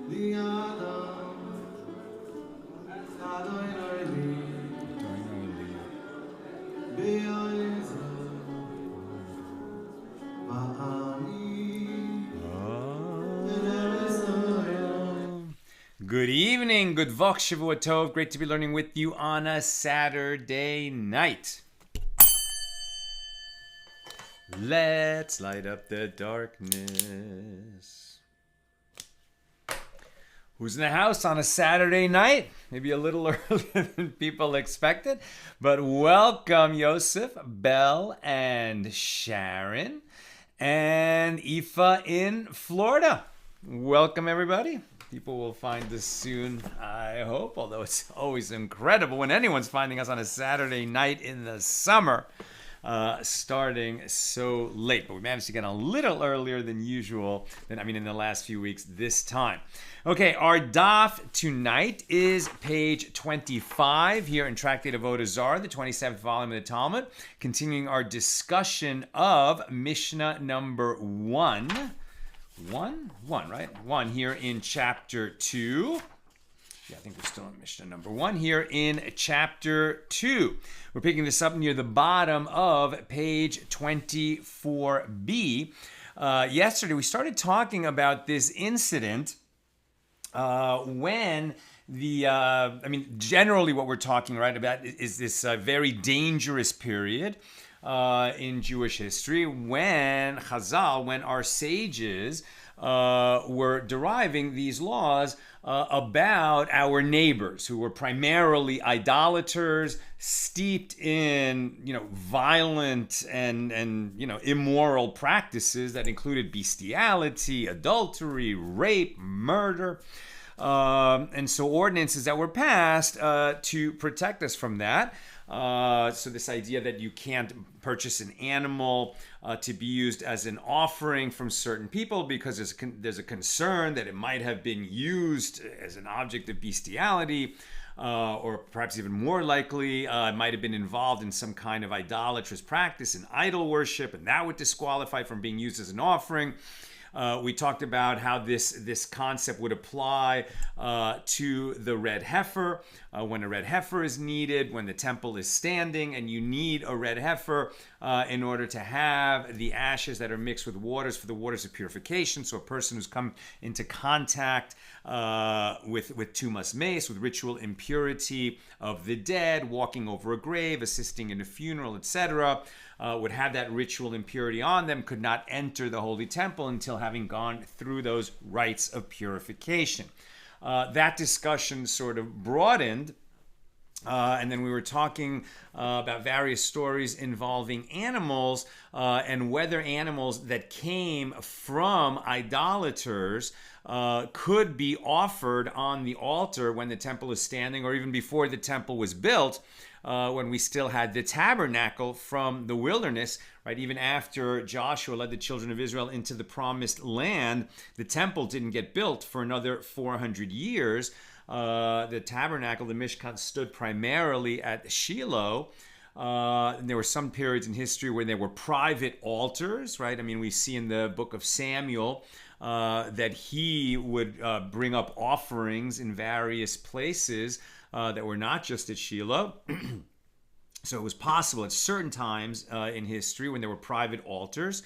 Good evening, good Vok Shavua Tov. Great to be learning with you on a Saturday night. Let's light up the darkness. Who's in the house on a Saturday night? Maybe a little earlier than people expected. But welcome, Yosef, Belle, and Sharon, and Aoife in Florida. Welcome, everybody. People will find us soon, I hope, although it's always incredible when anyone's finding us on a Saturday night in the summer, starting so late. But we managed to get a little earlier than usual, in the last few weeks this time. Okay, our daf tonight is page 25 here in Tractate Avoda Zara, the 27th volume of the Talmud, continuing our discussion of Mishnah number 1. One here in chapter 2. Yeah, I think we're still in Mishnah number 1 here in chapter 2. We're picking this up near the bottom of page 24b. Yesterday, we started talking about this incident when generally what we're talking about is this very dangerous period in Jewish history when our sages were deriving these laws about our neighbors who were primarily idolaters, steeped in violent and immoral practices that included bestiality, adultery, rape, murder. And so ordinances that were passed to protect us from that. So this idea that you can't purchase an animal to be used as an offering from certain people because there's a concern that it might have been used as an object of bestiality, or perhaps even more likely, it might have been involved in some kind of idolatrous practice and idol worship, and that would disqualify from being used as an offering. We talked about how this concept would apply to the red heifer, when a red heifer is needed, when the temple is standing, and you need a red heifer in order to have the ashes that are mixed with waters for the waters of purification. So a person who's come into contact with tumas mace, with ritual impurity of the dead, walking over a grave, assisting in a funeral, etc., would have that ritual impurity on them, could not enter the holy temple until having gone through those rites of purification. That discussion sort of broadened, and then we were talking about various stories involving animals and whether animals that came from idolaters could be offered on the altar when the temple is standing, or even before the temple was built, when we still had the tabernacle from the wilderness, right? Even after Joshua led the children of Israel into the promised land, the temple didn't get built for another 400 years. The tabernacle, the Mishkan, stood primarily at Shiloh. And there were some periods in history where there were private altars, right? We see in the book of Samuel that he would bring up offerings in various places that were not just at Shiloh. So it was possible at certain times in history when there were private altars.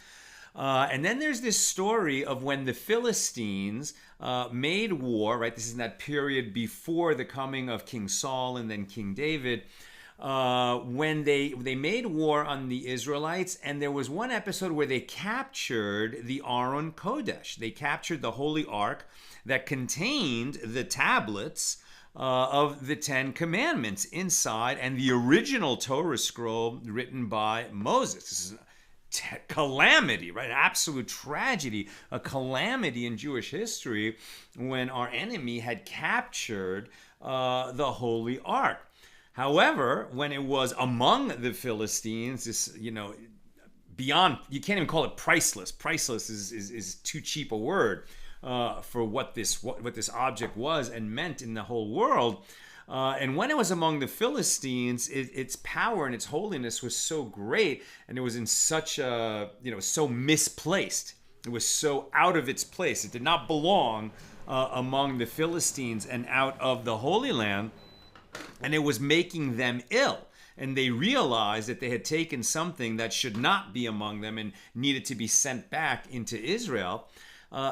And then there's this story of when the Philistines made war, right? This is in that period before the coming of King Saul and then King David, when they made war on the Israelites, and there was one episode where they captured the Aron Kodesh. They captured the Holy Ark that contained the tablets of the Ten Commandments inside, and the original Torah scroll written by Moses. This is a calamity, right? An absolute tragedy, a calamity in Jewish history when our enemy had captured the Holy Ark. However, when it was among the Philistines, this, beyond, you can't even call it priceless. Priceless is too cheap a word for what this object was and meant in the whole world. And when it was among the Philistines, its power and its holiness was so great, and it was in such a, so misplaced. It was so out of its place. It did not belong among the Philistines and out of the Holy Land, and it was making them ill. And they realized that they had taken something that should not be among them and needed to be sent back into Israel.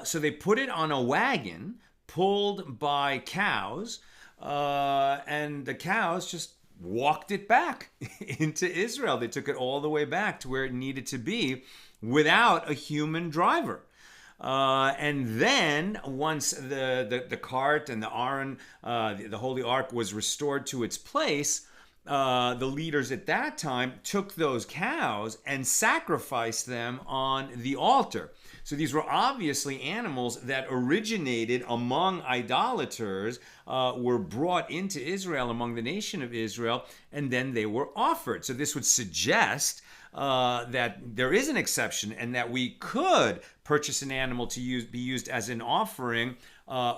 So they put it on a wagon pulled by cows, and the cows just walked it back into Israel. They took it all the way back to where it needed to be without a human driver. And then once the cart and the Aron, the Holy Ark, was restored to its place, the leaders at that time took those cows and sacrificed them on the altar. So these were obviously animals that originated among idolaters, were brought into Israel, among the nation of Israel, and then they were offered. So this would suggest that there is an exception, and that we could purchase an animal to be used as an offering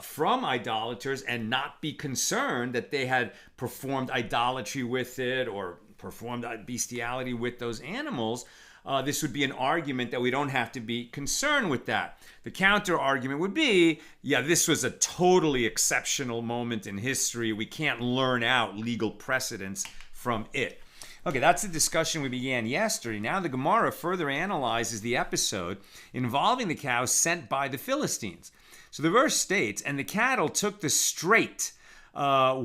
from idolaters and not be concerned that they had performed idolatry with it or performed bestiality with those animals. This would be an argument that we don't have to be concerned with that. The counter argument would be, yeah, this was a totally exceptional moment in history. We can't learn out legal precedents from it. Okay, that's the discussion we began yesterday. Now the Gemara further analyzes the episode involving the cows sent by the Philistines. So the verse states, and the cattle took the straight way,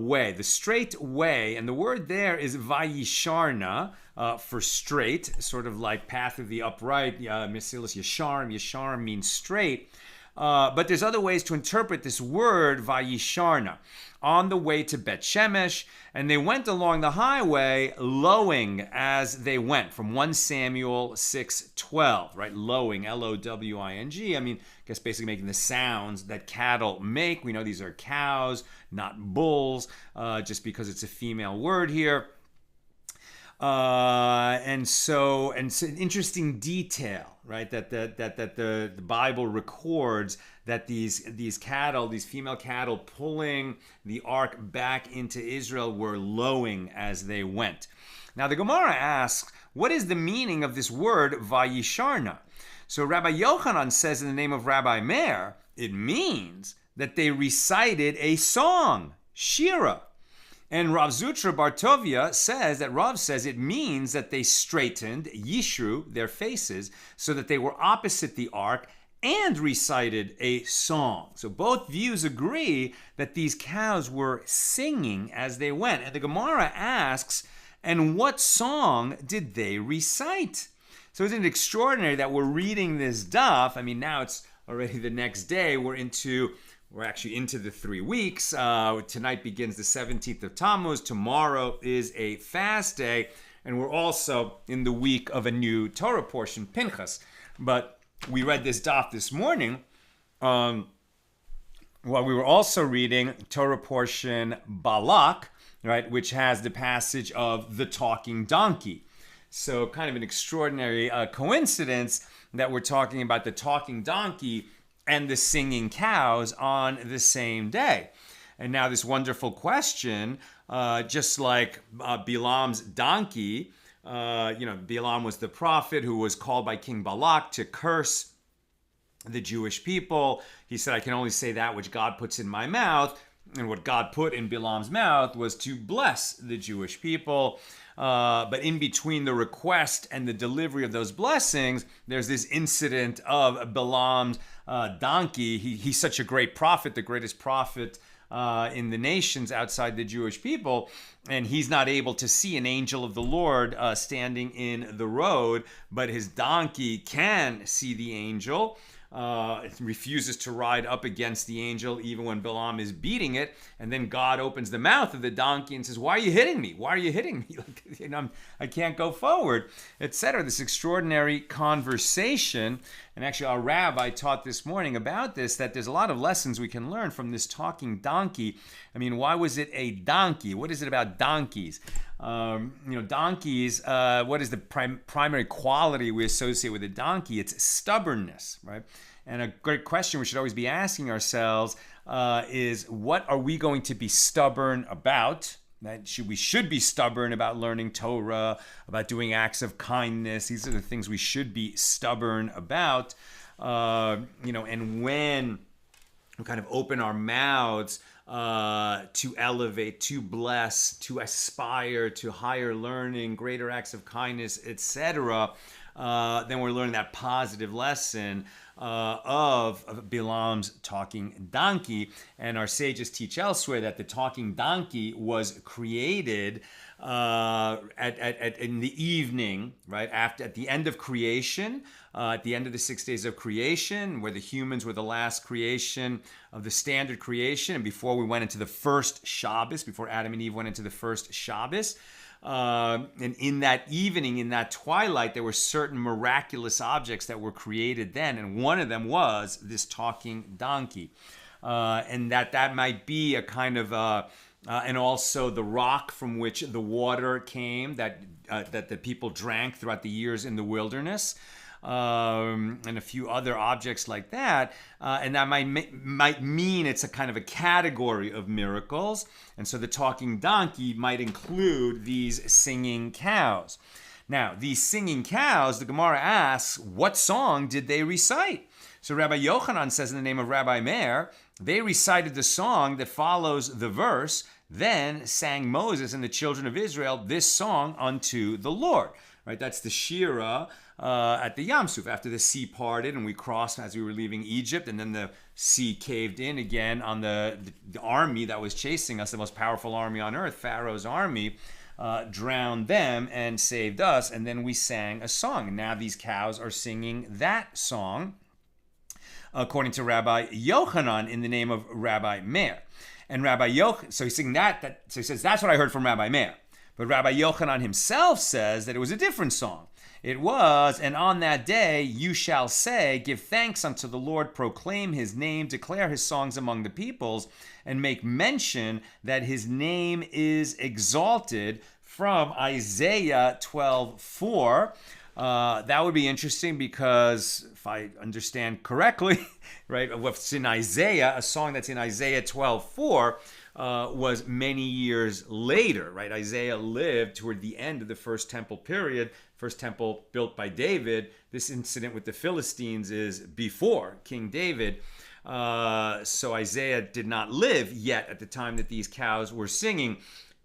and the word there is vayisharna, for straight, sort of like path of the upright, mesilas yasharim. Yasharim means straight. But there's other ways to interpret this word vayisharna. On the way to Bet Shemesh, and they went along the highway, lowing as they went, from 1 Samuel 6:12, right? Lowing, L-O-W-I-N-G. I mean, I guess basically making the sounds that cattle make. We know these are cows, not bulls, just because it's a female word here. And so an interesting detail, right? That the Bible records that these cattle, these female cattle pulling the ark back into Israel, were lowing as they went. Now the Gemara asks, what is the meaning of this word vayisharna? So Rabbi Yochanan says in the name of Rabbi Meir, it means that they recited a song, shira. And Rav Zutra Bartovia says that Rav says it means that they straightened, yishru, their faces, so that they were opposite the ark and recited a song. So both views agree that these cows were singing as they went. And the Gemara asks, and what song did they recite? So isn't it extraordinary that we're reading this daf? I mean, now it's already the next day. We're actually into the 3 weeks. Tonight begins the 17th of Tammuz. Tomorrow is a fast day. And we're also in the week of a new Torah portion, Pinchas. But we read this daf this morning while we were also reading Torah portion Balak, right, which has the passage of the talking donkey. So kind of an extraordinary coincidence that we're talking about the talking donkey and the singing cows on the same day. And now this wonderful question, just like Bilam's donkey, Bilam was the prophet who was called by King Balak to curse the Jewish people. He said, I can only say that which God puts in my mouth. And what God put in Bilam's mouth was to bless the Jewish people. But in between the request and the delivery of those blessings, there's this incident of Bilam's donkey. He's such a great prophet, the greatest prophet in the nations outside the Jewish people, and he's not able to see an angel of the Lord standing in the road, but his donkey can see the angel. It refuses to ride up against the angel even when Bilam is beating it, and then God opens the mouth of the donkey and says, why are you hitting me? Why are you hitting me? I can't go forward, etc. This extraordinary conversation. And actually our rabbi taught this morning about this, that there's a lot of lessons we can learn from this talking donkey. I mean, why was it a donkey? What is it about donkeys? Donkeys, what is the primary quality we associate with a donkey? It's stubbornness, right? And a great question we should always be asking ourselves is, what are we going to be stubborn about? We should be stubborn about learning Torah, about doing acts of kindness. These are the things we should be stubborn about. and when we kind of open our mouths to elevate, to bless, to aspire to higher learning, greater acts of kindness, etc., then we're learning that positive lesson of Bilam's talking donkey. And our sages teach elsewhere that the talking donkey was created in the evening, right at the end of creation, at the end of the 6 days of creation, where the humans were the last creation of the standard creation, and before we went into the first Shabbos, before Adam and Eve went into the first Shabbos. And in that evening, in that twilight, there were certain miraculous objects that were created then, and one of them was this talking donkey, and that might be a kind of and also the rock from which the water came that the people drank throughout the years in the wilderness. And a few other objects like that, and that might mean it's a kind of a category of miracles, and so the talking donkey might include these singing cows. Now, these singing cows, the Gemara asks, what song did they recite? So Rabbi Yochanan says in the name of Rabbi Meir, they recited the song that follows the verse, then sang Moses and the children of Israel this song unto the Lord. Right, that's the Shira at the Yam Suf, after the sea parted and we crossed as we were leaving Egypt, and then the sea caved in again on the army that was chasing us, the most powerful army on earth, Pharaoh's army, drowned them and saved us, and then we sang a song. And now these cows are singing that song, according to Rabbi Yochanan, in the name of Rabbi Meir. And Rabbi Yochanan, so he's singing that, so he says, that's what I heard from Rabbi Meir. But Rabbi Yochanan himself says that it was a different song. It was, and on that day you shall say, give thanks unto the Lord, proclaim his name, declare his songs among the peoples, and make mention that his name is exalted, from Isaiah 12:4. That would be interesting because if I understand correctly, right, what's in Isaiah, a song that's in Isaiah 12:4, was many years later, right? Isaiah lived toward the end of the first temple period, first temple built by David. This incident with the Philistines is before King David. So Isaiah did not live yet at the time that these cows were singing.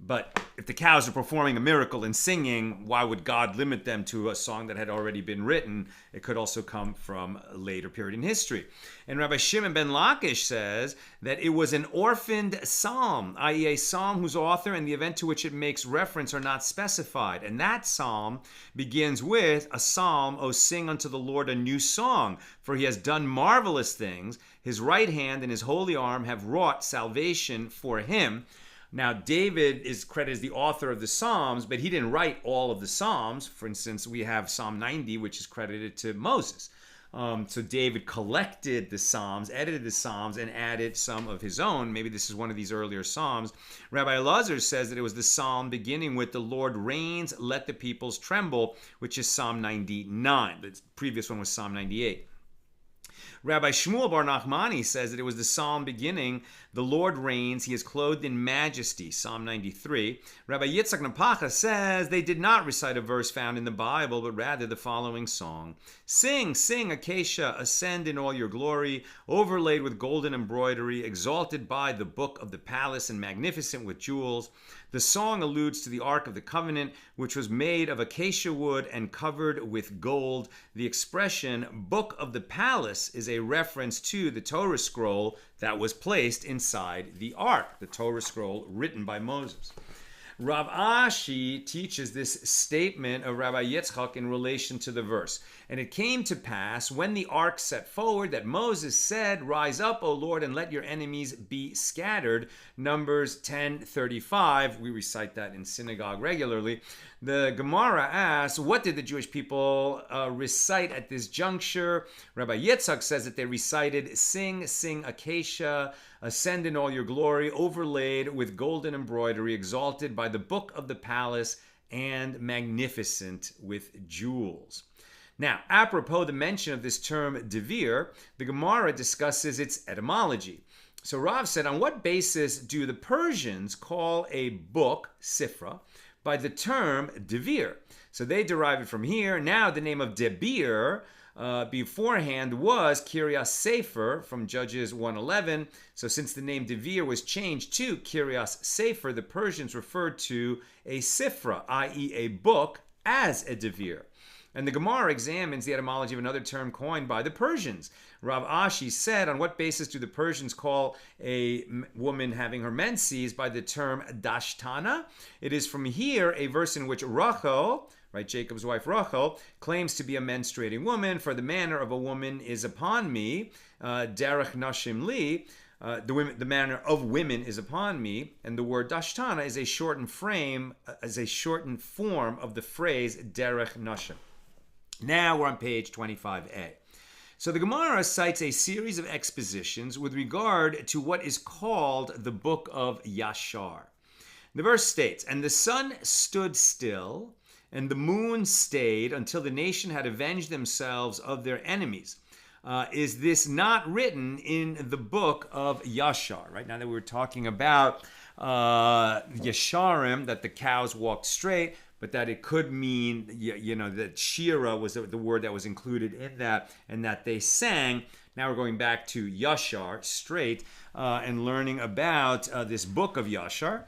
But if the cows are performing a miracle and singing, why would God limit them to a song that had already been written? It could also come from a later period in history. And Rabbi Shimon ben Lakish says that it was an orphaned psalm, i.e. a psalm whose author and the event to which it makes reference are not specified. And that psalm begins with, a psalm, O sing unto the Lord a new song, for he has done marvelous things. His right hand and his holy arm have wrought salvation for him. Now, David is credited as the author of the Psalms, but he didn't write all of the Psalms. For instance, we have Psalm 90, which is credited to Moses. So David collected the Psalms, edited the Psalms, and added some of his own. Maybe this is one of these earlier Psalms. Rabbi Elazar says that it was the Psalm beginning with, the Lord reigns, let the peoples tremble, which is Psalm 99. The previous one was Psalm 98. Rabbi Shmuel bar Nachmani says that it was the psalm beginning, the Lord reigns, he is clothed in majesty, Psalm 93. Rabbi Yitzchak Napacha says they did not recite a verse found in the Bible, but rather the following song. Sing, sing, acacia, ascend in all your glory, overlaid with golden embroidery, exalted by the book of the palace and magnificent with jewels. The song alludes to the Ark of the Covenant, which was made of acacia wood and covered with gold. The expression book of the palace is a reference to the Torah scroll that was placed inside the Ark, the Torah scroll written by Moses. Rav Ashi teaches this statement of Rabbi Yitzchak in relation to the verse. And it came to pass, when the ark set forward, that Moses said, rise up, O Lord, and let your enemies be scattered. Numbers 10:35. We recite that in synagogue regularly. The Gemara asks, what did the Jewish people recite at this juncture? Rabbi Yitzchak says that they recited, sing, sing, acacia, ascend in all your glory, overlaid with golden embroidery, exalted by the book of the palace, and magnificent with jewels. Now, apropos the mention of this term devir, the Gemara discusses its etymology. So Rav said, on what basis do the Persians call a book, sifra, by the term devir? So they derive it from here. Now the name of debir beforehand was Kiryas Sefer from Judges 1:11. So since the name Devir was changed to Kiryas Sefer, the Persians referred to a Sifra, i.e. a book, as a Devir. And the Gemara examines the etymology of another term coined by the Persians. Rav Ashi said, on what basis do the Persians call a woman having her menses by the term dashtana? It is from here a verse in which Rachel, right, Jacob's wife Rachel, claims to be a menstruating woman, for the manner of a woman is upon me, derech nashim li, the manner of women is upon me, and the word dashtana is a shortened form of the phrase derech nashim. Now we're on page 25a. So the Gemara cites a series of expositions with regard to what is called the book of Yashar. The verse states, and the sun stood still, and the moon stayed until the nation had avenged themselves of their enemies. Is this not written in the book of Yashar? Right now that we were talking about Yasharim, that the cows walked straight, but that it could mean, that Shira was the word that was included in that, and that they sang. Now we're going back to Yashar, straight, and learning about this book of Yashar.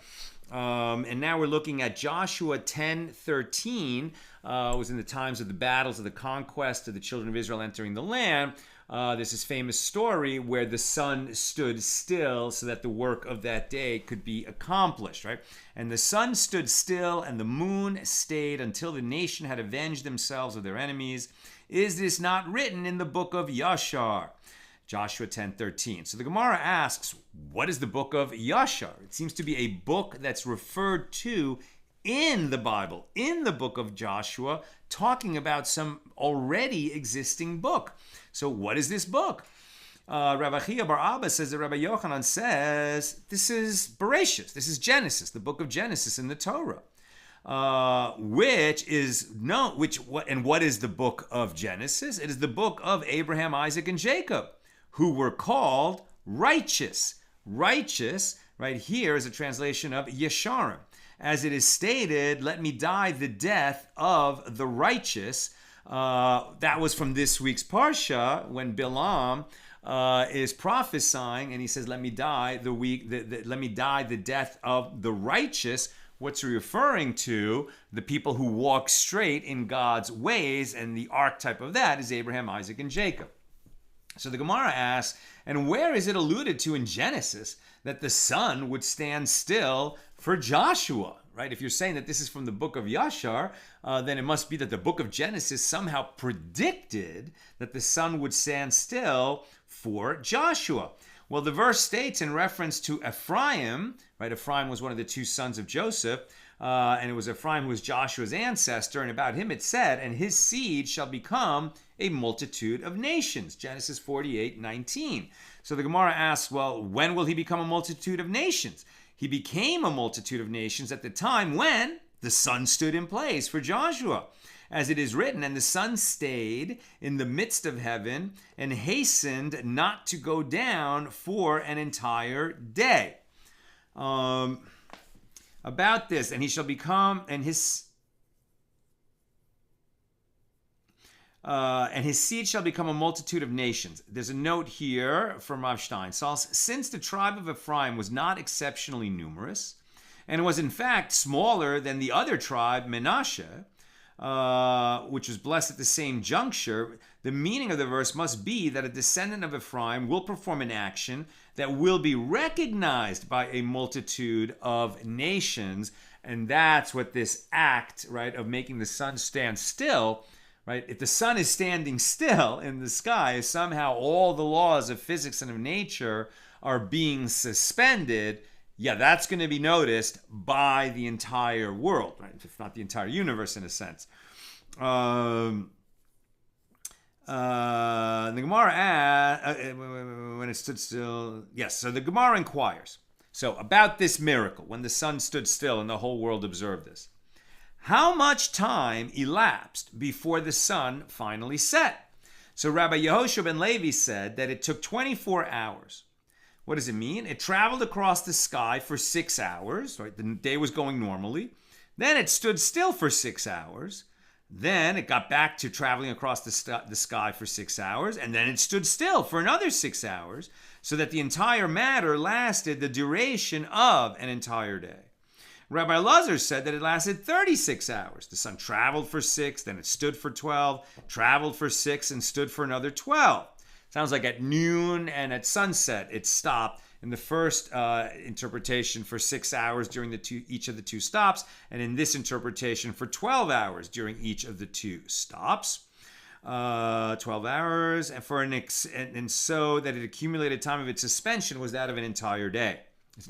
And now we're looking at Joshua 10:13. Was in the times of the battles of the conquest of the children of Israel entering the land. There's this famous story where the sun stood still so that the work of that day could be accomplished, right? And the sun stood still and the moon stayed until the nation had avenged themselves of their enemies. Is this not written in the book of Yashar? Joshua 10:13. So the Gemara asks, what is the book of Yashar? It seems to be a book that's referred to in the Bible, in the book of Joshua, talking about some already existing book. So what is this book? Rabbi Chia Bar Abba says that Rabbi Yochanan says this is Bereshit, this is Genesis, the book of Genesis in the Torah. What is the book of Genesis? It is the book of Abraham, Isaac, and Jacob, who were called righteous. Righteous, right here, is a translation of Yesharim. As it is stated, let me die the death of the righteous. That was from this week's Parsha, when Bilam is prophesying, and he says, let me die the death of the righteous. What's he referring to? The people who walk straight in God's ways, and the archetype of that is Abraham, Isaac, and Jacob. So the Gemara asks, and where is it alluded to in Genesis that the sun would stand still for Joshua? Right? If you're saying that this is from the book of Yashar, then it must be that the book of Genesis somehow predicted that the sun would stand still for Joshua. Well, the verse states in reference to Ephraim, right? Ephraim was one of the two sons of Joseph, and it was Ephraim who was Joshua's ancestor, and about him it said, and his seed shall become a multitude of nations. Genesis 48:19. So the Gemara asks, well, when will he become a multitude of nations? He became a multitude of nations at the time when the sun stood in place for Joshua. As it is written, and the sun stayed in the midst of heaven and hastened not to go down for an entire day. About this, and he shall become, and his seed shall become a multitude of nations. There's a note here from Rav Steinsaltz. Since the tribe of Ephraim was not exceptionally numerous, and was in fact smaller than the other tribe, Menashe, which was blessed at the same juncture, the meaning of the verse must be that a descendant of Ephraim will perform an action that will be recognized by a multitude of nations. And that's what this act, right, of making the sun stand still, right? If the sun is standing still in the sky, somehow all the laws of physics and of nature are being suspended. Yeah, that's going to be noticed by the entire world, right? If not the entire universe, in a sense. The Gemara, when it stood still, yes. So the Gemara inquires. So about this miracle, when the sun stood still and the whole world observed this, how much time elapsed before the sun finally set? So Rabbi Yehoshua ben Levi said that it took 24 hours. What does it mean? It traveled across the sky for 6 hours, right? The day was going normally. Then it stood still for 6 hours. Then it got back to traveling across the sky for 6 hours, and then it stood still for another 6 hours, so that the entire matter lasted the duration of an entire day. Rabbi Elazar said that it lasted 36 hours. The sun traveled for 6, then it stood for 12, traveled for 6, and stood for another 12. Sounds like at noon and at sunset it stopped in the first interpretation for 6 hours during each of the two stops, and in this interpretation for 12 hours during each of the two stops. 12 hours, and so that it accumulated time of its suspension was that of an entire day.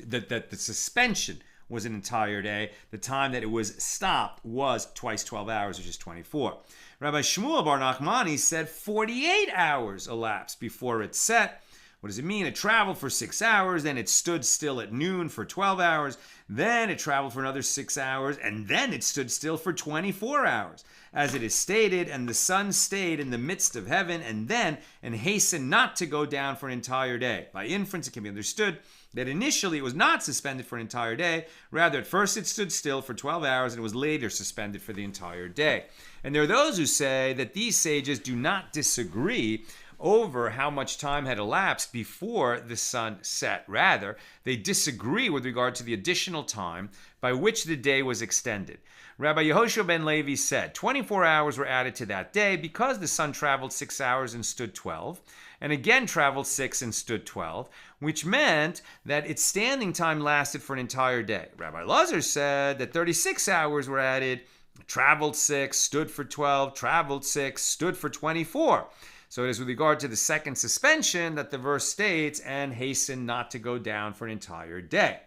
That the suspension was an entire day. The time that it was stopped was twice 12 hours, which is 24. Rabbi Shmuel bar Nachmani said 48 hours elapsed before it set. What does it mean? It traveled for 6 hours, then it stood still at noon for 12 hours, then it traveled for another 6 hours, and then it stood still for 24 hours. As it is stated, and the sun stayed in the midst of heaven, and hastened not to go down for an entire day. By inference, it can be understood that initially it was not suspended for an entire day. Rather, at first it stood still for 12 hours, and it was later suspended for the entire day. And there are those who say that these sages do not disagree over how much time had elapsed before the sun set. Rather, they disagree with regard to the additional time by which the day was extended. Rabbi Yehoshua ben Levi said 24 hours were added to that day because the sun traveled 6 hours and stood 12, and again traveled 6 and stood 12, which meant that its standing time lasted for an entire day. Rabbi Elazar said that 36 hours were added, traveled 6, stood for 12, traveled 6, stood for 24. So it is with regard to the second suspension that the verse states, and hasten not to go down for an entire day.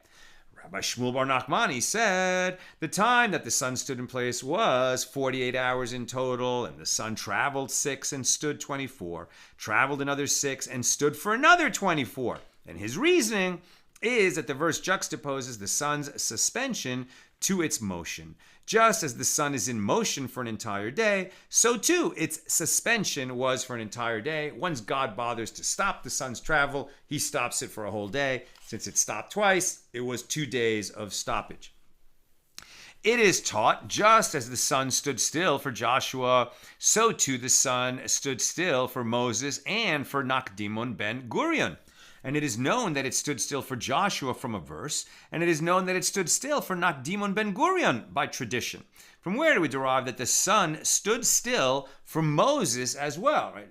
Rabbi Shmuel bar Nachmani said the time that the sun stood in place was 48 hours in total, and the sun traveled 6 and stood 24, traveled another 6 and stood for another 24. And his reasoning is that the verse juxtaposes the sun's suspension to its motion. Just as the sun is in motion for an entire day, so too its suspension was for an entire day. Once God bothers to stop the sun's travel, he stops it for a whole day. Since it stopped twice, it was 2 days of stoppage. It is taught, just as the sun stood still for Joshua, so too the sun stood still for Moses and for Nakdimon ben Gurion. And it is known that it stood still for Joshua from a verse, and it is known that it stood still for Nakdimon ben Gurion by tradition. From where do we derive that the sun stood still for Moses as well? Right?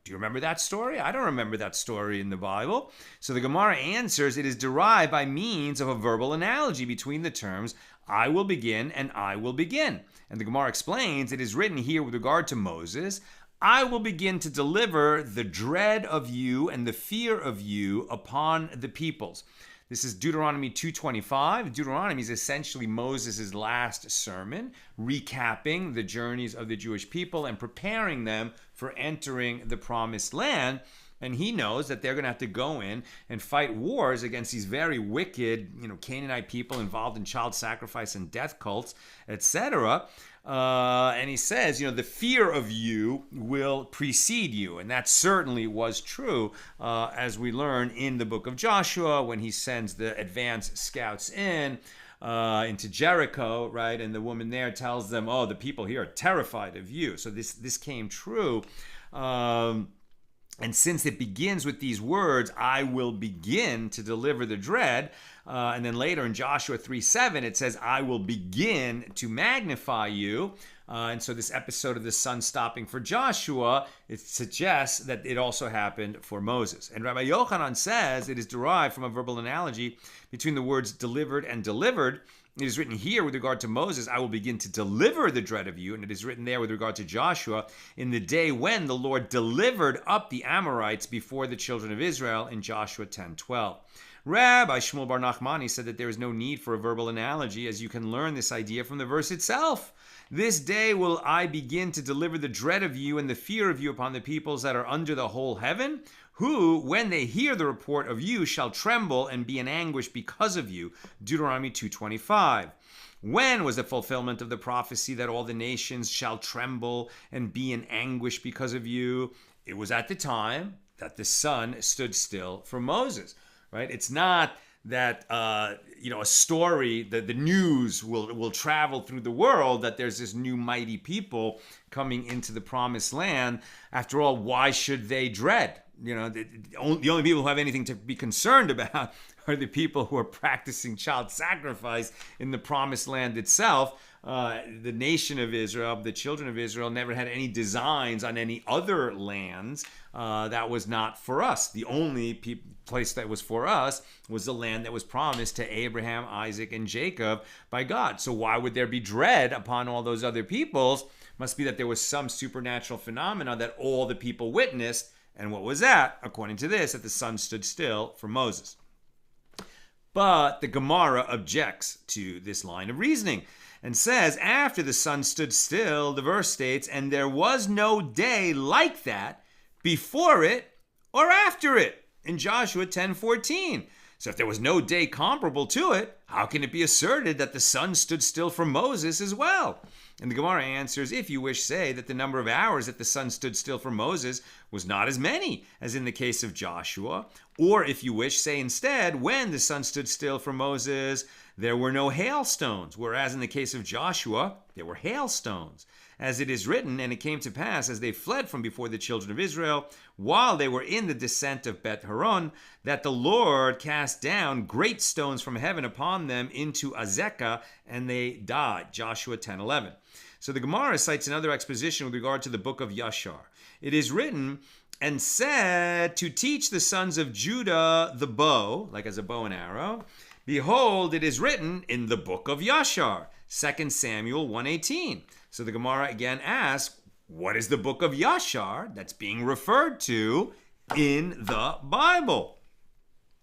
Do you remember that story? I don't remember that story in the Bible. So the Gemara answers it is derived by means of a verbal analogy between the terms I will begin and I will begin. And the Gemara explains it is written here with regard to Moses, I will begin to deliver the dread of you and the fear of you upon the peoples. This is Deuteronomy 2:25. Deuteronomy is essentially Moses' last sermon, recapping the journeys of the Jewish people and preparing them for entering the promised land. And he knows that they're going to have to go in and fight wars against these very wicked, Canaanite people involved in child sacrifice and death cults, etc. And he says, the fear of you will precede you. And that certainly was true, as we learn in the book of Joshua when he sends the advance scouts into Jericho, right? And the woman there tells them, the people here are terrified of you. So this came true. And since it begins with these words, I will begin to deliver the dread, and then later in Joshua 3:7, it says, I will begin to magnify you. And so this episode of the sun stopping for Joshua, it suggests that it also happened for Moses. And Rabbi Yochanan says it is derived from a verbal analogy between the words delivered and delivered. It is written here with regard to Moses, I will begin to deliver the dread of you. And it is written there with regard to Joshua, in the day when the Lord delivered up the Amorites before the children of Israel in Joshua 10:12. Rabbi Shmuel bar Nachmani said that there is no need for a verbal analogy, as you can learn this idea from the verse itself. This day will I begin to deliver the dread of you and the fear of you upon the peoples that are under the whole heaven, who, when they hear the report of you, shall tremble and be in anguish because of you. Deuteronomy 2:25. When was the fulfillment of the prophecy that all the nations shall tremble and be in anguish because of you? It was at the time that the sun stood still for Moses, right? It's not that a story, that the news will travel through the world that there's this new mighty people coming into the promised land. After all, why should they dread? The only people who have anything to be concerned about are the people who are practicing child sacrifice in the promised land itself. The nation of Israel, the children of Israel, never had any designs on any other lands. That was not for us. The only place that was for us was the land that was promised to Abraham, Isaac, and Jacob by God. So why would there be dread upon all those other peoples? Must be that there was some supernatural phenomena that all the people witnessed. And what was that? According to this, that the sun stood still for Moses. But the Gemara objects to this line of reasoning and says, after the sun stood still, the verse states, and there was no day like that before it or after it, in Joshua 10:14. So if there was no day comparable to it, how can it be asserted that the sun stood still for Moses as well? And the Gemara answers, if you wish, say that the number of hours that the sun stood still for Moses was not as many as in the case of Joshua. Or if you wish, say instead, when the sun stood still for Moses, there were no hailstones, whereas in the case of Joshua, there were hailstones. As it is written, and it came to pass, as they fled from before the children of Israel, while they were in the descent of Beth Horon, that the Lord cast down great stones from heaven upon them into Azekah, and they died. Joshua 10:11. So the Gemara cites another exposition with regard to the book of Yashar. It is written, and said to teach the sons of Judah the bow, like as a bow and arrow. Behold, it is written in the book of Yashar, 2 Samuel 1:18. So the Gemara again asks, what is the book of Yashar that's being referred to in the Bible?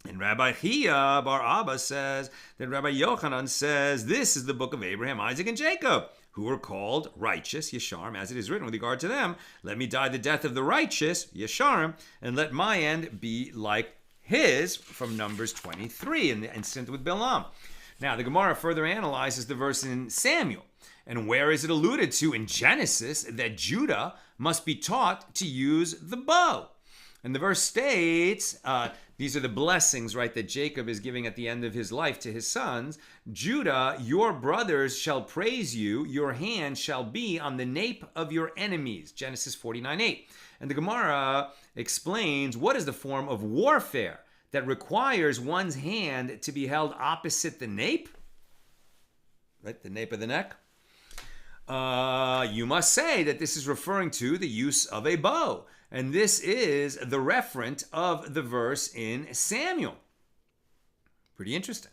And Rabbi Chia bar Abba says that Rabbi Yochanan says this is the book of Abraham, Isaac, and Jacob, who were called righteous, Yasharim, as it is written with regard to them. Let me die the death of the righteous, Yasharim, and let my end be like his, from Numbers 23, in the incident with Bilam. Now, the Gemara further analyzes the verse in Samuel. And where is it alluded to in Genesis that Judah must be taught to use the bow? And the verse states, these are the blessings, right, that Jacob is giving at the end of his life to his sons. Judah, your brothers shall praise you. Your hand shall be on the nape of your enemies. Genesis 49:8. And the Gemara explains what is the form of warfare that requires one's hand to be held opposite the nape, right, the nape of the neck. You must say that this is referring to the use of a bow. And this is the referent of the verse in Samuel. Pretty interesting.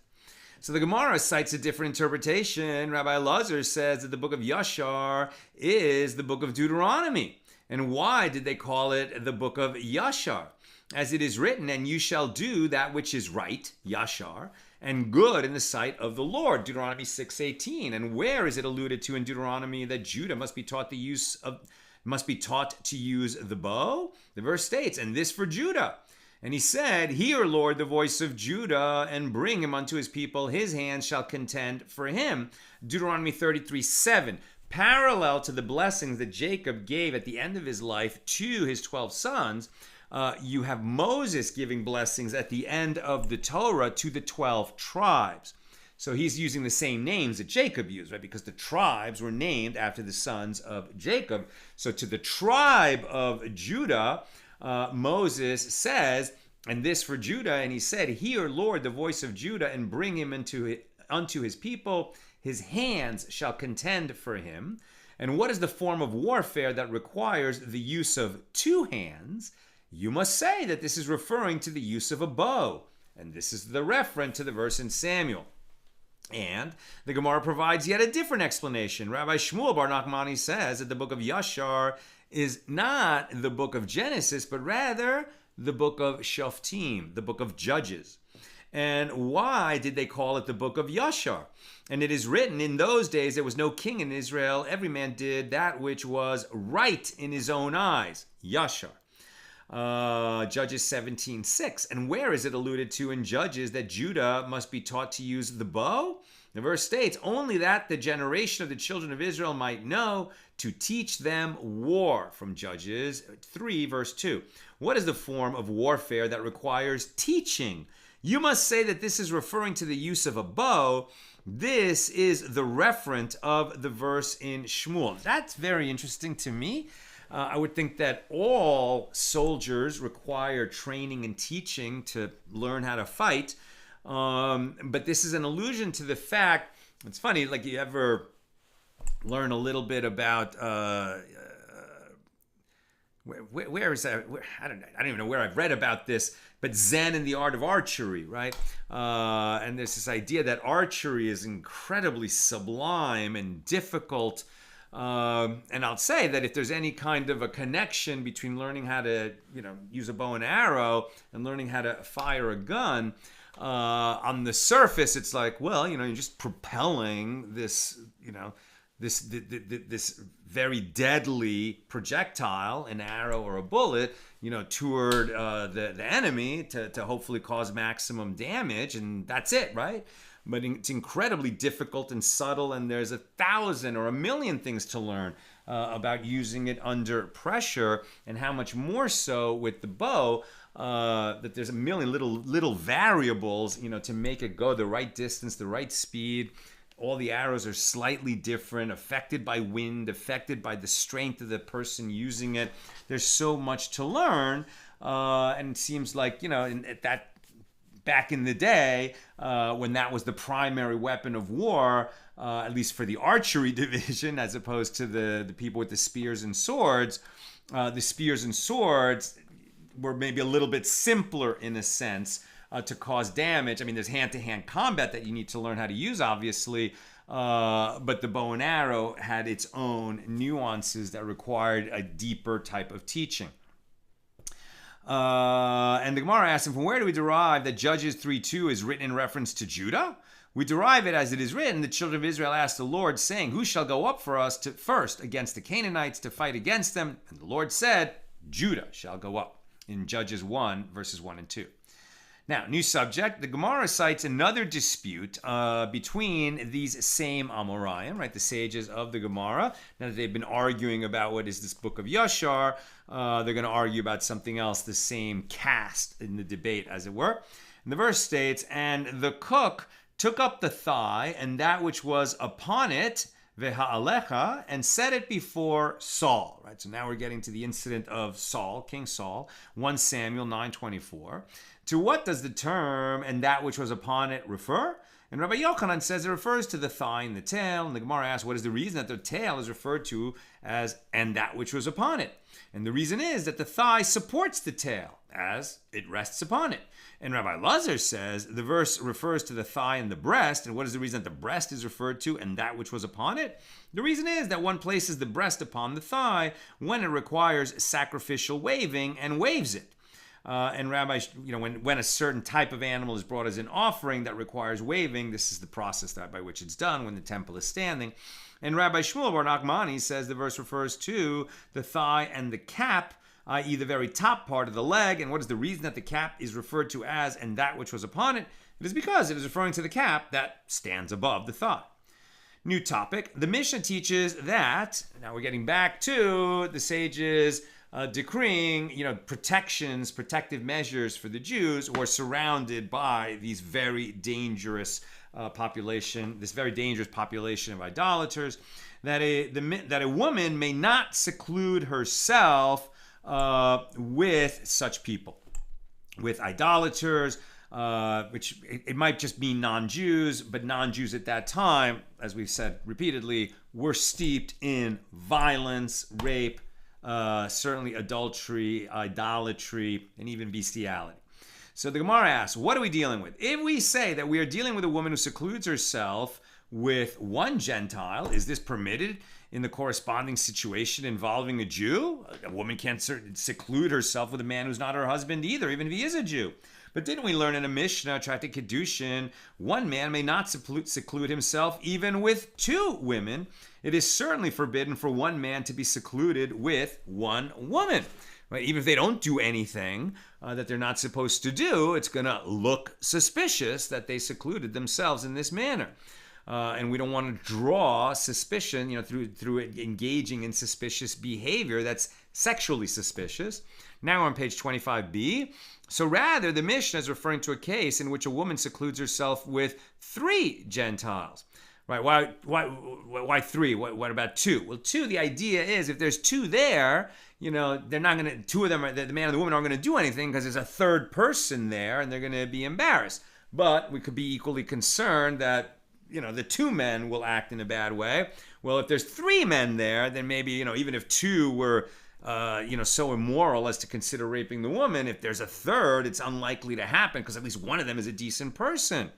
So the Gemara cites a different interpretation. Rabbi Elazar says that the book of Yashar is the book of Deuteronomy. And why did they call it the book of Yashar? As it is written, and you shall do that which is right, Yashar, and good in the sight of the Lord, Deuteronomy 6:18. And where is it alluded to in Deuteronomy that Judah must be taught to use the bow? The verse states, and this for Judah. And he said, hear, Lord, the voice of Judah, and bring him unto his people. His hands shall contend for him. Deuteronomy 33:7. Parallel to the blessings that Jacob gave at the end of his life to his 12 sons, you have Moses giving blessings at the end of the Torah to the 12 tribes. So he's using the same names that Jacob used, right? Because the tribes were named after the sons of Jacob. So to the tribe of Judah, Moses says, and this for Judah, and he said, hear, Lord, the voice of Judah, and bring him unto his people. His hands shall contend for him. And what is the form of warfare that requires the use of two hands? You must say that this is referring to the use of a bow. And this is the referent to the verse in Samuel. And the Gemara provides yet a different explanation. Rabbi Shmuel bar Nachmani says that the book of Yashar is not the book of Genesis, but rather the book of Shoftim, the book of Judges. And why did they call it the book of Yashar? And it is written, in those days there was no king in Israel. Every man did that which was right in his own eyes. Yashar. Judges 17:6. And where is it alluded to in Judges that Judah must be taught to use the bow? The verse states, only that the generation of the children of Israel might know to teach them war, from Judges 3 verse 2. What is the form of warfare that requires teaching? You must say that this is referring to the use of a bow. This is the referent of the verse in Shmuel. That's very interesting to me. I would think that all soldiers require training and teaching to learn how to fight. But this is an allusion to the fact, it's funny, like you ever learn a little bit about, where is that? I don't even know where I've read about this, but Zen and the art of archery, right? And there's this idea that archery is incredibly sublime and difficult. And I'll say that if there's any kind of a connection between learning how to, use a bow and arrow and learning how to fire a gun, on the surface, it's like, well, you're just propelling this, this very deadly projectile, an arrow or a bullet, toward the enemy to hopefully cause maximum damage, and that's it, right? But it's incredibly difficult and subtle, and there's 1,000 or 1,000,000 things to learn about using it under pressure, and how much more so with the bow, that there's 1,000,000 little variables, to make it go the right distance, the right speed. All the arrows are slightly different, affected by wind, affected by the strength of the person using it. There's so much to learn, and it seems like, back in the day, when that was the primary weapon of war, at least for the archery division, as opposed to the people with the spears and swords, the spears and swords were maybe a little bit simpler in a sense, to cause damage. I mean, there's hand-to-hand combat that you need to learn how to use, obviously, but the bow and arrow had its own nuances that required a deeper type of teaching. And the Gemara asks him, from where do we derive that Judges 3:2 is written in reference to Judah? We derive it as it is written, the children of Israel asked the Lord, saying, who shall go up for us first against the Canaanites to fight against them? And the Lord said, Judah shall go up, in Judges 1, verses 1 and 2. Now, new subject. The Gemara cites another dispute between these same Amoraim, right, the sages of the Gemara. Now that they've been arguing about what is this book of Yashar, they're going to argue about something else, the same caste in the debate, as it were. And the verse states, and the cook took up the thigh and that which was upon it, veha'alecha, and set it before Saul. Right. So now we're getting to the incident of Saul, King Saul, 1 Samuel 9:24. To what does the term and that which was upon it refer? And Rabbi Yochanan says it refers to the thigh and the tail. And the Gemara asks, what is the reason that the tail is referred to as and that which was upon it? And the reason is that the thigh supports the tail as it rests upon it. And Rabbi Lazar says the verse refers to the thigh and the breast. And what is the reason that the breast is referred to and that which was upon it? The reason is that one places the breast upon the thigh when it requires sacrificial waving and waves it. And Rabbi, when a certain type of animal is brought as an offering that requires waving, this is the process by which it's done when the temple is standing. And Rabbi Shmuel bar Nachmani says the verse refers to the thigh and the cap, i.e. the very top part of the leg. And what is the reason that the cap is referred to as and that which was upon it? It is because it is referring to the cap that stands above the thigh. New topic. The Mishna teaches that, now we're getting back to the sages decreeing, protective measures for the Jews who are surrounded by these very dangerous population of idolaters, that a woman may not seclude herself with such people, with idolaters, which it might just be non-Jews, but non-Jews at that time, as we've said repeatedly, were steeped in violence, rape, certainly adultery, idolatry, and even bestiality. So the Gemara asks, what are we dealing with? If we say that we are dealing with a woman who secludes herself with one Gentile, is this permitted in the corresponding situation involving a Jew? A woman can't seclude herself with a man who's not her husband either, even if he is a Jew. But didn't we learn in a Mishna, Tractate Kedushin, one man may not seclude himself even with two women? It is certainly forbidden for one man to be secluded with one woman. Right? Even if they don't do anything that they're not supposed to do, it's going to look suspicious that they secluded themselves in this manner. And we don't want to draw suspicion, through engaging in suspicious behavior that's sexually suspicious. Now we're on page 25b. So rather, the Mishnah is referring to a case in which a woman secludes herself with 3 Gentiles. Right? Why 3? What about 2? Well, 2, the idea is if there's 2 there, they're not going to, 2 of them, the man and the woman aren't going to do anything because there's a third person there and they're going to be embarrassed. But we could be equally concerned that, the 2 men will act in a bad way. Well, if there's 3 men there, then maybe, even if 2 were, so immoral as to consider raping the woman, if there's a third, it's unlikely to happen because at least one of them is a decent person.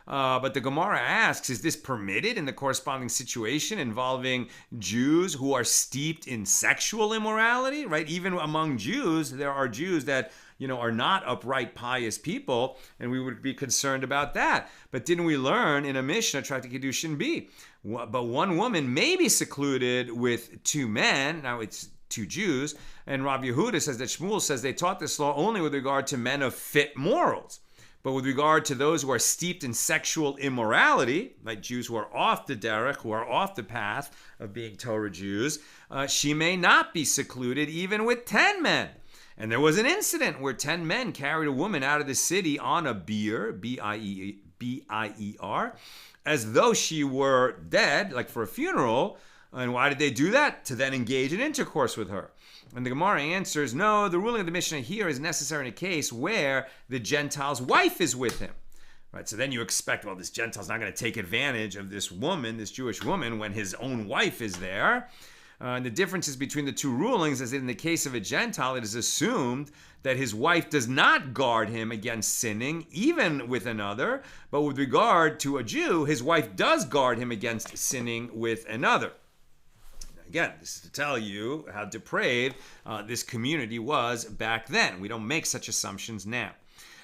But the Gemara asks, is this permitted in the corresponding situation involving Jews who are steeped in sexual immorality, right? Even among Jews, there are Jews that, are not upright, pious people, and we would be concerned about that. But didn't we learn in a Mishnah, Tractate Kiddushin B, but one woman may be secluded with 2 men, now it's 2 Jews, and Rav Yehuda says that Shmuel says they taught this law only with regard to men of fit morals. But with regard to those who are steeped in sexual immorality, like Jews who are off the derech, who are off the path of being Torah Jews, she may not be secluded even with 10 men. And there was an incident where 10 men carried a woman out of the city on a bier, B-I-E-R, as though she were dead, like for a funeral. And why did they do that? To then engage in intercourse with her. And the Gemara answers, no, the ruling of the Mishnah here is necessary in a case where the Gentile's wife is with him. Right, so then you expect, well, this Gentile's not going to take advantage of this woman, this Jewish woman, when his own wife is there. And the differences between the 2 rulings is that in the case of a Gentile, it is assumed that his wife does not guard him against sinning, even with another. But with regard to a Jew, his wife does guard him against sinning with another. Again, this is to tell you how depraved this community was back then. We don't make such assumptions now.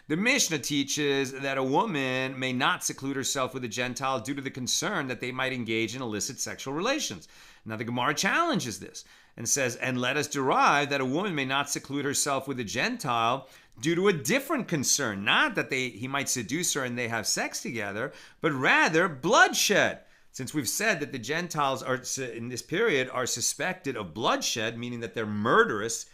The Mishnah teaches that a woman may not seclude herself with a Gentile due to the concern that they might engage in illicit sexual relations. Now the Gemara challenges this and says, and let us derive that a woman may not seclude herself with a Gentile due to a different concern. Not that he might seduce her and they have sex together, but rather bloodshed. Since we've said that the Gentiles are in this period are suspected of bloodshed, meaning that they're murderous,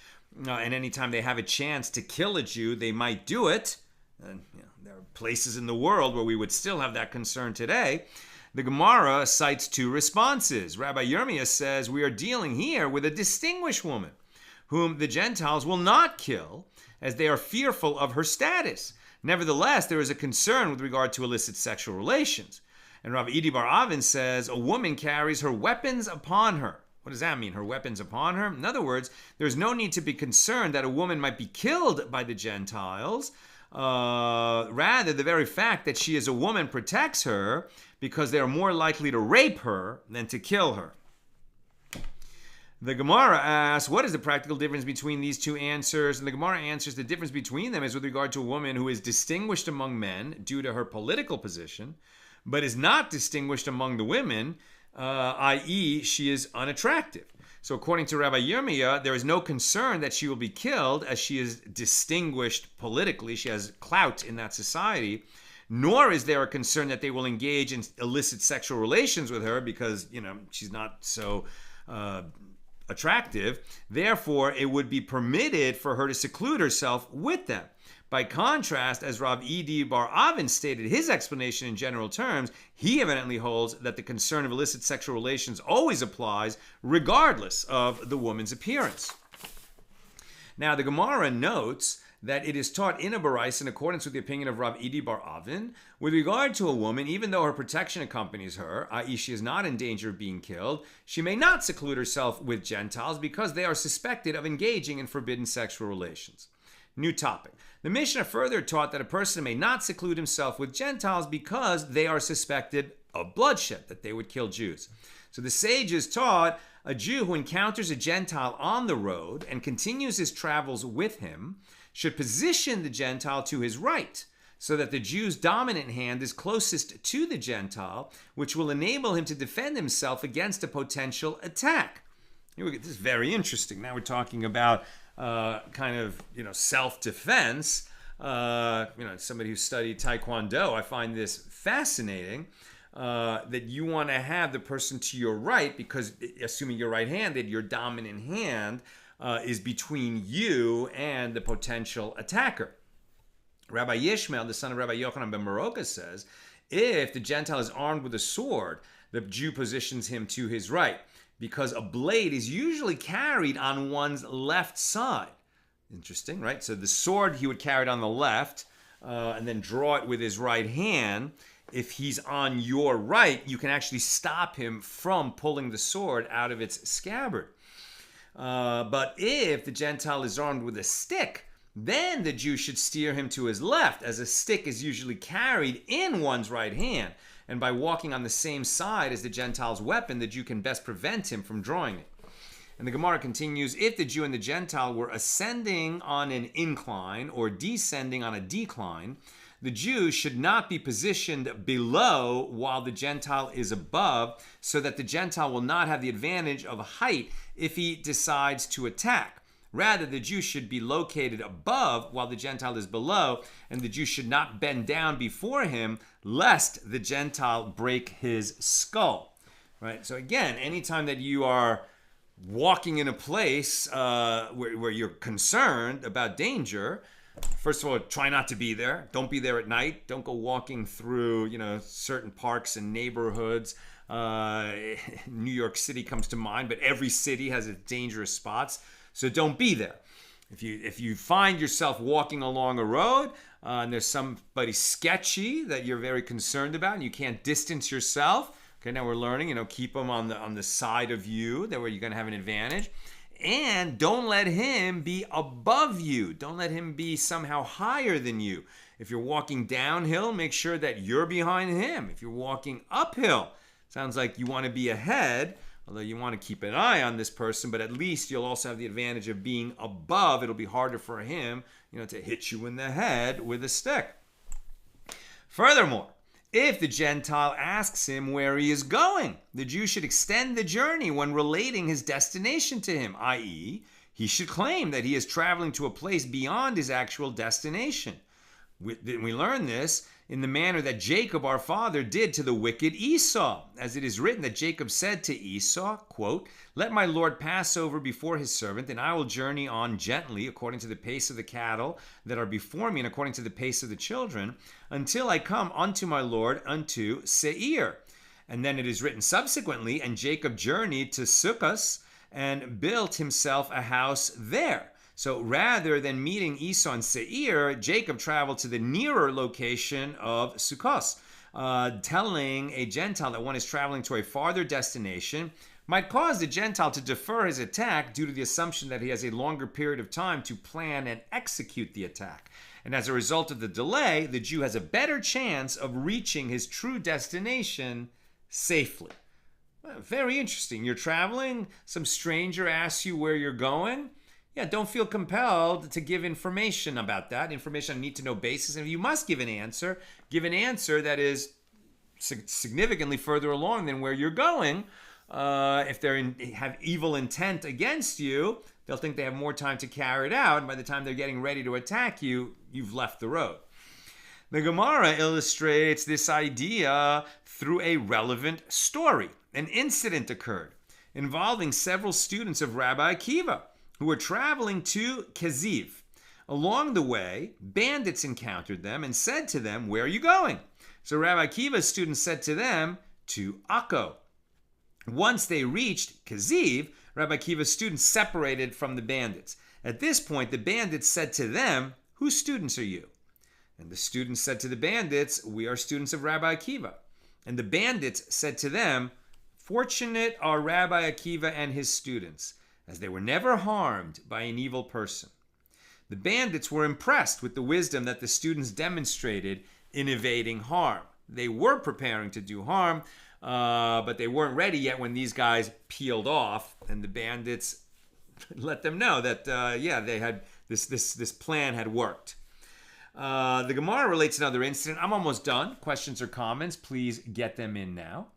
and anytime they have a chance to kill a Jew, they might do it. And there are places in the world where we would still have that concern today. The Gemara cites 2 responses. Rabbi Yirmiyah says we are dealing here with a distinguished woman, whom the Gentiles will not kill, as they are fearful of her status. Nevertheless, there is a concern with regard to illicit sexual relations. And Rav Idi Bar Avin says a woman carries her weapons upon her. What does that mean, her weapons upon her? In other words, there's no need to be concerned that a woman might be killed by the Gentiles. Rather, the very fact that she is a woman protects her because they are more likely to rape her than to kill her. The Gemara asks, what is the practical difference between these 2 answers? And the Gemara answers the difference between them is with regard to a woman who is distinguished among men due to her political position, but is not distinguished among the women, i.e., she is unattractive. So according to Rabbi Yirmiyah, there is no concern that she will be killed as she is distinguished politically. She has clout in that society. Nor is there a concern that they will engage in illicit sexual relations with her because, she's not so attractive. Therefore, it would be permitted for her to seclude herself with them. By contrast, as Rav Idi Bar Avin stated his explanation in general terms, he evidently holds that the concern of illicit sexual relations always applies regardless of the woman's appearance. Now, the Gemara notes that it is taught in a Barais in accordance with the opinion of Rav Idi Bar Avin with regard to a woman, even though her protection accompanies her, i.e. she is not in danger of being killed, she may not seclude herself with Gentiles because they are suspected of engaging in forbidden sexual relations. New topic. The Mishnah further taught that a person may not seclude himself with Gentiles because they are suspected of bloodshed, that they would kill Jews. So the sages taught a Jew who encounters a Gentile on the road and continues his travels with him should position the Gentile to his right so that the Jew's dominant hand is closest to the Gentile, which will enable him to defend himself against a potential attack. This is very interesting. Now we're talking about self-defense. Somebody who studied Taekwondo, I find this fascinating, that you want to have the person to your right because, assuming you're right-handed, your dominant hand is between you and the potential attacker. Rabbi Yishmael, the son of Rabbi Yochanan ben Baroka, says, if the Gentile is armed with a sword, the Jew positions him to his right, because a blade is usually carried on one's left side. Interesting, right? So the sword he would carry it on the left, and then draw it with his right hand. If he's on your right, you can actually stop him from pulling the sword out of its scabbard. But if the Gentile is armed with a stick, then the Jew should steer him to his left, as a stick is usually carried in one's right hand. And by walking on the same side as the Gentile's weapon, the Jew can best prevent him from drawing it. And the Gemara continues, if the Jew and the Gentile were ascending on an incline or descending on a decline, the Jew should not be positioned below while the Gentile is above, so that the Gentile will not have the advantage of height if he decides to attack. Rather, the Jew should be located above while the Gentile is below, and the Jew should not bend down before him, lest the Gentile break his skull. Right? So again, anytime that you are walking in a place where you're concerned about danger, first of all, try not to be there. Don't be there at night. Don't go walking through, certain parks and neighborhoods. New York City comes to mind, but every city has its dangerous spots. So don't be there. If you find yourself walking along a road and there's somebody sketchy that you're very concerned about and you can't distance yourself, okay, now we're learning, keep them on the side of you, that way you're going to have an advantage. And don't let him be above you. Don't let him be somehow higher than you. If you're walking downhill, make sure that you're behind him. If you're walking uphill, sounds like you want to be ahead, although you want to keep an eye on this person, but at least you'll also have the advantage of being above. It'll be harder for him, to hit you in the head with a stick. Furthermore, if the Gentile asks him where he is going, the Jew should extend the journey when relating his destination to him, i.e., he should claim that he is traveling to a place beyond his actual destination. We learn this in the manner that Jacob, our father, did to the wicked Esau. As it is written that Jacob said to Esau, quote, "Let my Lord pass over before his servant, and I will journey on gently according to the pace of the cattle that are before me and according to the pace of the children, until I come unto my Lord, unto Seir." And then it is written subsequently, and Jacob journeyed to Sukkos and built himself a house there. So rather than meeting Esau and Seir, Jacob traveled to the nearer location of Sukkos, telling a Gentile that one is traveling to a farther destination might cause the Gentile to defer his attack due to the assumption that he has a longer period of time to plan and execute the attack. And as a result of the delay, the Jew has a better chance of reaching his true destination safely. Well, very interesting. You're traveling, some stranger asks you where you're going. Yeah, don't feel compelled to give information about that, information on a need-to-know basis. And if you must give an answer that is significantly further along than where you're going. If they have evil intent against you, they'll think they have more time to carry it out. And by the time they're getting ready to attack you, you've left the road. The Gemara illustrates this idea through a relevant story. An incident occurred involving several students of Rabbi Akiva who were traveling to Keziv. Along the way, bandits encountered them and said to them, "Where are you going?" So Rabbi Akiva's students said to them, "To Akko." Once they reached Keziv, Rabbi Akiva's students separated from the bandits. At this point, the bandits said to them, "Whose students are you?" And the students said to the bandits, "We are students of Rabbi Akiva." And the bandits said to them, "Fortunate are Rabbi Akiva and his students, as they were never harmed by an evil person." The bandits were impressed with the wisdom that the students demonstrated in evading harm. They were preparing to do harm, but they weren't ready yet when these guys peeled off, and the bandits let them know that, they had this plan had worked. The Gemara relates another incident. I'm almost done. Questions or comments, please get them in now.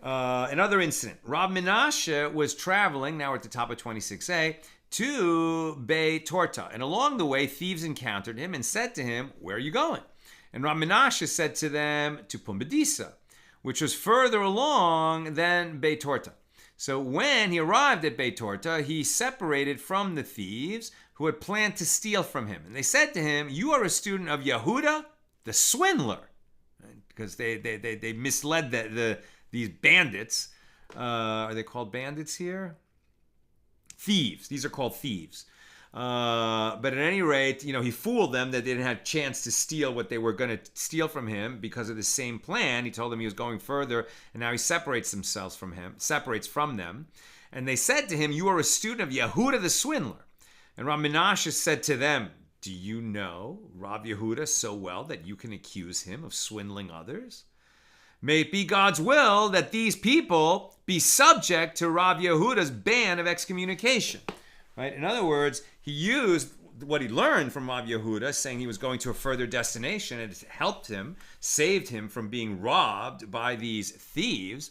Another incident. Rav Menashe was traveling, now we're at the top of 26a, to Bei Torta. And along the way, thieves encountered him and said to him, "Where are you going?" And Rav Menashe said to them, "To Pumbedisa," which was further along than Bei Torta. So when he arrived at Beit Torta, he separated from the thieves who had planned to steal from him. And they said to him, "You are a student of Yehuda, the swindler," because they misled these bandits. Are they called bandits here? Thieves. These are called thieves. But at any rate, he fooled them that they didn't have a chance to steal what they were going to steal from him because of the same plan. He told them he was going further, and now he separates from them. And they said to him, "You are a student of Yehuda the swindler." And Rav Menashe said to them, "Do you know Rav Yehuda so well that you can accuse him of swindling others? May it be God's will that these people be subject to Rav Yehuda's ban of excommunication." Right? In other words, he used what he learned from Rav Yehuda, saying he was going to a further destination, and it helped him, saved him from being robbed by these thieves.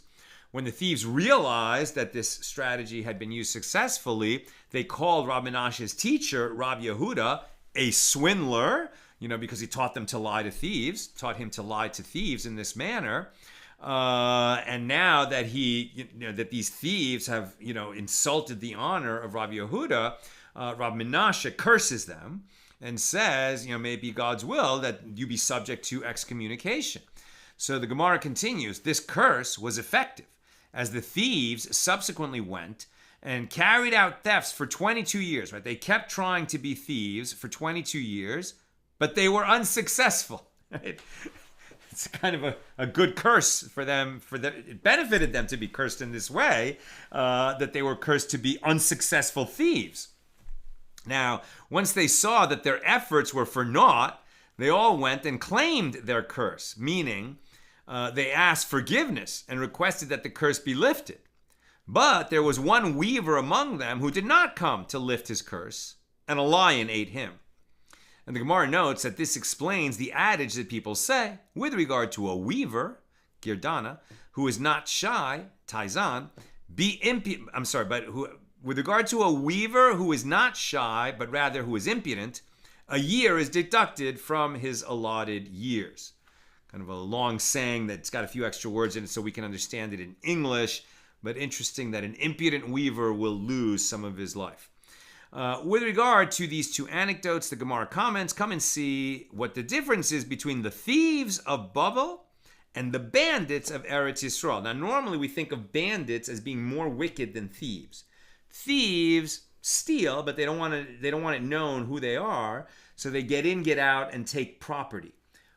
When the thieves realized that this strategy had been used successfully, they called Rav Menashe's teacher, Rav Yehuda, a swindler, because he taught him to lie to thieves in this manner. And now that that these thieves have, insulted the honor of Rav Yehuda, Rav Menashe curses them and says, may it be God's will that you be subject to excommunication. So the Gemara continues, this curse was effective as the thieves subsequently went and carried out thefts for 22 years, right? They kept trying to be thieves for 22 years, but they were unsuccessful, right? It's kind of a good curse for them. It benefited them to be cursed in this way, that they were cursed to be unsuccessful thieves. Now, once they saw that their efforts were for naught, they all went and claimed their curse, meaning they asked forgiveness and requested that the curse be lifted. But there was one weaver among them who did not come to lift his curse, and a lion ate him. And the Gemara notes that this explains the adage that people say with regard to a weaver, Girdana, who is not shy, Taizan, with regard to a weaver who is not shy, but rather who is impudent, a year is deducted from his allotted years. Kind of a long saying that's got a few extra words in it so we can understand it in English, but interesting that an impudent weaver will lose some of his life. With regard to these two anecdotes, the Gemara comments, come and see what the difference is between the thieves of Babel and the bandits of Eretz Yisrael. Now, normally we think of bandits as being more wicked than thieves. Thieves steal, but they don't want it known who they are, so they get in, get out, and take property.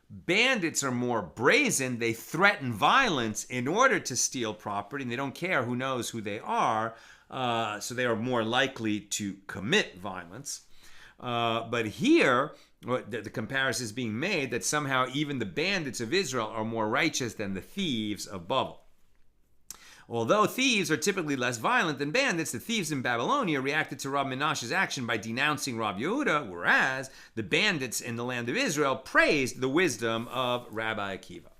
Bandits are more brazen. They threaten violence in order to steal property, and they don't care who knows who they are. So they are more likely to commit violence. But here, the comparison is being made that somehow even the bandits of Israel are more righteous than the thieves of Babel. Although thieves are typically less violent than bandits, the thieves in Babylonia reacted to Rav Menashe's action by denouncing Rav Yehuda, whereas the bandits in the land of Israel praised the wisdom of Rabbi Akiva.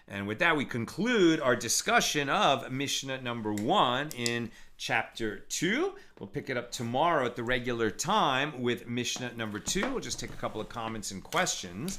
And with that, we conclude our discussion of Mishnah number 1 in chapter 2. We'll pick it up tomorrow at the regular time with Mishnah number 2. We'll just take a couple of comments and questions.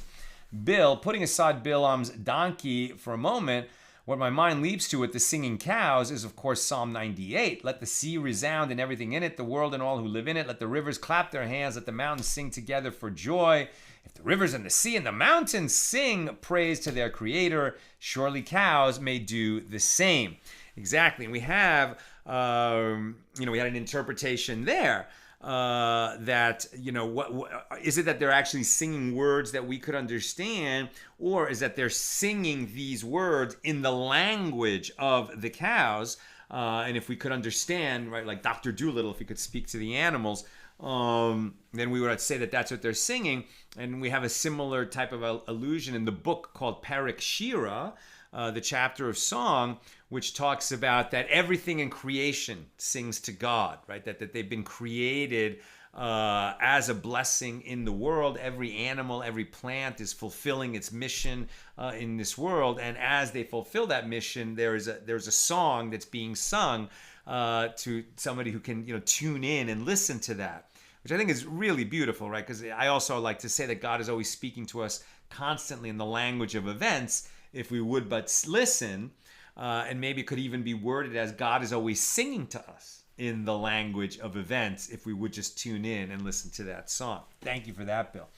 Bill, putting aside Bilam's donkey for a moment, what my mind leaps to with the singing cows is, of course, Psalm 98. Let the sea resound and everything in it, the world and all who live in it. Let the rivers clap their hands. Let the mountains sing together for joy. If the rivers and the sea and the mountains sing praise to their creator, surely cows may do the same. Exactly. And we have, we had an interpretation there that, what is it that they're actually singing words that we could understand, or is that they're singing these words in the language of the cows? And if we could understand, right, like Dr. Dolittle, if he could speak to the animals, then we would say that that's what they're singing. And we have a similar type of allusion in the book called Parak Shira, the chapter of song, which talks about that everything in creation sings to God, right? That they've been created as a blessing in the world. Every animal, every plant is fulfilling its mission in this world, and as they fulfill that mission, there's a song that's being sung to somebody who can tune in and listen to that, which I think is really beautiful, right? Because I also like to say that God is always speaking to us constantly in the language of events, if we would but listen. And maybe it could even be worded as God is always singing to us in the language of events if we would just tune in and listen to that song. Thank you for that, Bill.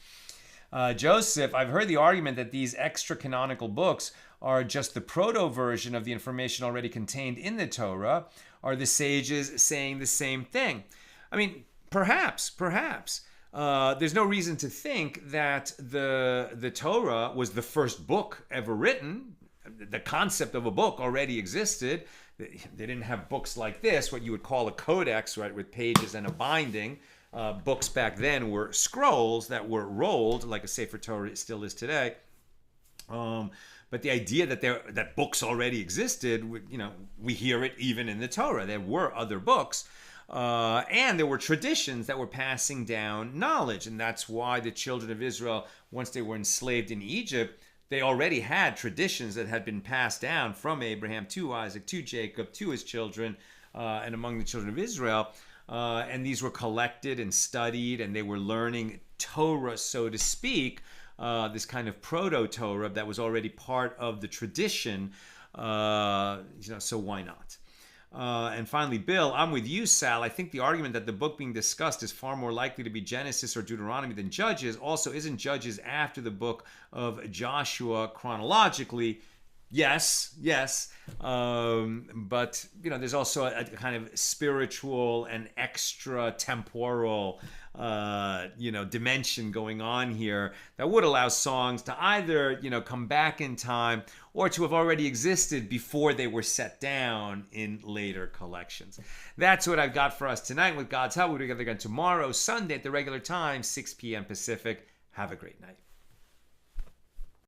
Joseph, I've heard the argument that these extra canonical books are just the proto version of the information already contained in the Torah. Are the sages saying the same thing? I mean, perhaps. There's no reason to think that the Torah was the first book ever written. The concept of a book already existed. They didn't have books like this, what you would call a codex, right, with pages and a binding. Books back then were scrolls that were rolled, like a Sefer Torah still is today. But the idea that books already existed, we hear it even in the Torah. There were other books. And there were traditions that were passing down knowledge. And that's why the children of Israel, once they were enslaved in Egypt, they already had traditions that had been passed down from Abraham to Isaac to Jacob to his children and among the children of Israel. And these were collected and studied, and they were learning Torah, so to speak, this kind of proto-Torah that was already part of the tradition. So why not? And finally, Bill, I'm with you, Sal. I think the argument that the book being discussed is far more likely to be Genesis or Deuteronomy than Judges. Also, isn't Judges after the book of Joshua chronologically? Yes. But, there's also a kind of spiritual and extra temporal, dimension going on here that would allow songs to either, come back in time or to have already existed before they were set down in later collections. That's what I've got for us tonight. With God's help, we'll be together again tomorrow, Sunday at the regular time, 6 p.m. Pacific. Have a great night.